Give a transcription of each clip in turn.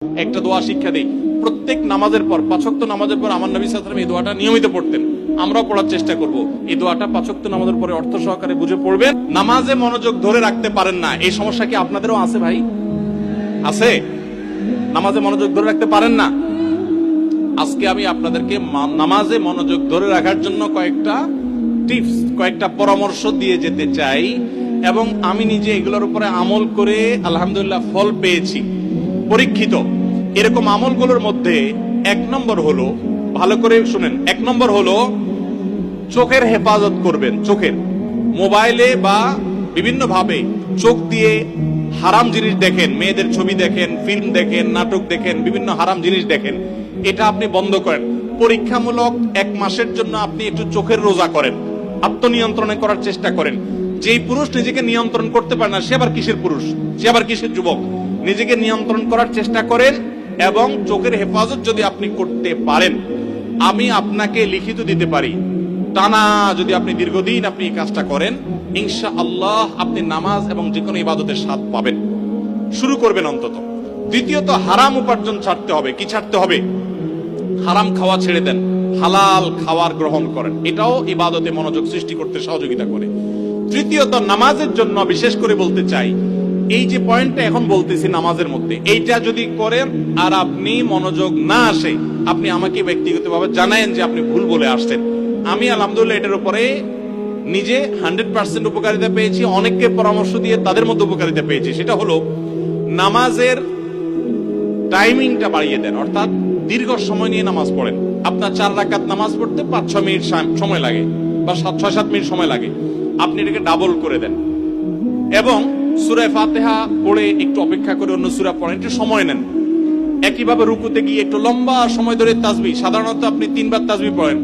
একটা দোয়া শিক্ষা দেই, প্রত্যেক নামাজের পর, 5 ওয়াক্ত নামাজের পর আমার নবী সাল্লাল্লাহু আলাইহি ওয়াসাল্লাম এই দোয়াটা নিয়মিত পড়তেন। আমরাও পড়ার চেষ্টা করব। এই দোয়াটা 5 ওয়াক্ত নামাজের পরে অর্থ সহকারে বুঝে পড়বেন। নামাজে মনোযোগ ধরে রাখতে পারেন না, এই সমস্যা কি আপনাদেরও আছে ভাই? আছে? নামাজে মনোযোগ ধরে রাখতে পারেন না? আজকে আমি আপনাদেরকে নামাজে মনোযোগ ধরে রাখার জন্য কয়েকটা টিপস, কয়েকটা পরামর্শ দিয়ে যেতে চাই, এবং আমি নিজে এগুলোর উপরে আমল করে আলহামদুলিল্লাহ ফল পেয়েছি, পরীক্ষিত। এরকম আমলগুলোর মধ্যে 1 নম্বর হলো, ভালো করে শুনেন, 1 নম্বর হলো চোখের হেফাজত করবেন। চোখের, মোবাইলে বা বিভিন্ন ভাবে চোখ দিয়ে হারাম জিনিস দেখেন, মেয়েদের ছবি দেখেন, ফিল্ম দেখেন, নাটক দেখেন, বিভিন্ন হারাম জিনিস দেখেন, এটা আপনি বন্ধ করেন। পরীক্ষামূলক 1 মাসের জন্য আপনি একটু চোখের রোজা করেন, আত্মনিয়ন্ত্রণে করার চেষ্টা করেন। যেই পুরুষ নিজেকে নিয়ন্ত্রণ করতে পারে না, সে আবার কিসের পুরুষ, সে আবার কিসের যুবক? নিজেকে নিয়ন্ত্রণ করার চেষ্টা করেন, এবং চোখের হেফাজত যদি আপনি করতে পারেন, আমি আপনাকে লিখিত দিতে পারি, টানা যদি আপনি দীর্ঘদিন আপনি এই কাজটা করেন, ইনশাআল্লাহ আপনি নামাজ এবং যে কোনো ইবাদতের স্বাদ পাবেন। শুরু করবেন অন্তত। দ্বিতীয়ত, হারাম উপার্জন ছাড়তে হবে। কি ছাড়তে হবে? হারাম খাওয়া ছেড়ে দেন, হালাল খাওয়ার গ্রহণ করেন, এটাও ইবাদতে মনোযোগ সৃষ্টি করতে সহযোগিতা করে। তৃতীয়ত, নামাজের জন্য বিশেষ করে বলতে চাই, এই যে পয়েন্টটা এখন বলতেছি নামাজের মধ্যে, এইটা যদি করেন আর আপনি মনোযোগ না আসে, আপনি আমাকে ব্যক্তিগতভাবে জানায়েন যে আপনি ভুল বলে আসছেন। আমি আলহামদুলিল্লাহ এটার উপরে নিজে 100% উপকারিতা পেয়েছি, অনেককে পরামর্শ দিয়ে তাদের মধ্যে উপকারিতা পেয়েছি। সেটা হলো, নামাজের টাইমিংটা বাড়িয়ে দেন, অর্থাৎ দীর্ঘ সময় নিয়ে নামাজ পড়েন। আপনার 4 রাকাত নামাজ পড়তে 5-6 মিনিট সময় লাগে, বা 6-7 মিনিট সময় লাগে, আপনি এটাকে ডাবল করে দেন। এবং সূরা ফাতিহা পড়ে একটু অপেক্ষা করে অন্য সূরা পড়েন, একটু সময় নেন। একইভাবে রুকুতে গিয়ে একটু লম্বা সময় ধরে তাসবিহ, সাধারণত আপনি 3 বার তাসবিহ পড়েন,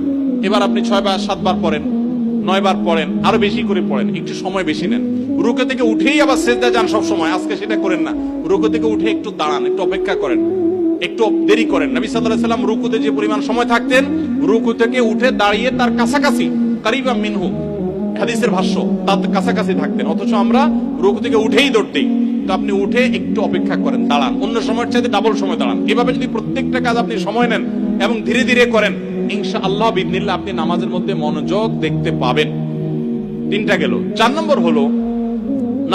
এবার আপনি 6 বার 7 বার পড়েন, 9 বার পড়েন, আরো বেশি করে পড়েন, একটু সময় বেশি নেন। রুকু থেকে উঠেই আবার সিজদা যান সব সময়, আজকে সেটা করেন না। রুকু থেকে উঠে একটু দাঁড়ান, একটু অপেক্ষা করেন, একটু দেরি করেন। নবী সাল্লাল্লাহু আলাইহি ওয়াসাল্লাম রুকুতে যে পরিমাণ সময় থাকতেন, রুকু থেকে উঠে দাঁড়িয়ে তার কাছাকাছি, কারিবাম মিনহু, হাদিসের ভাষ্য, তার কাছাকাছি থাকতেন। অথচ আমরা রুকু থেকে উঠেই দৌড়তেই। তো আপনি উঠে একটু অপেক্ষা করেন, দাঁড়ান, অন্য সময়ের চাইতে ডাবল সময় দাঁড়ান। এভাবে যদি প্রত্যেকটা কাজ আপনি সময় নেন এবং ধীরে ধীরে করেন, ইনশাআল্লাহ বিইذনিল্লাহ আপনি নামাজের মধ্যে মনোযোগ দেখতে পাবেন। 3টা গেল। 4 নম্বর হলো,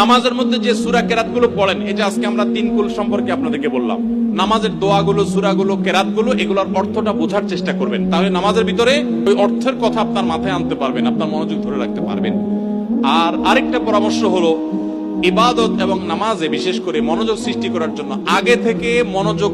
নামাজের মধ্যে যে সূরা কেরাতগুলো পড়েন, এটা আজকে আমরা 3 কুল সম্পর্কে আপনাদেরকে বললাম। নামাজের দোয়াগুলো, সূরাগুলো, কেরাতগুলো, এগুলোর অর্থটা বোঝার চেষ্টা করবেন, তাহলে নামাজের ভিতরে ওই অর্থের কথা আপনার মাথায় আনতে পারবেন, আপনার মনোযোগ ধরে রাখতে পারবেন। আর আরেকটা পরামর্শ হলো, ইবাদত এবং নামাজে বিশেষ করে মনোযোগ সৃষ্টি করার জন্য আগে থেকে মনোযোগ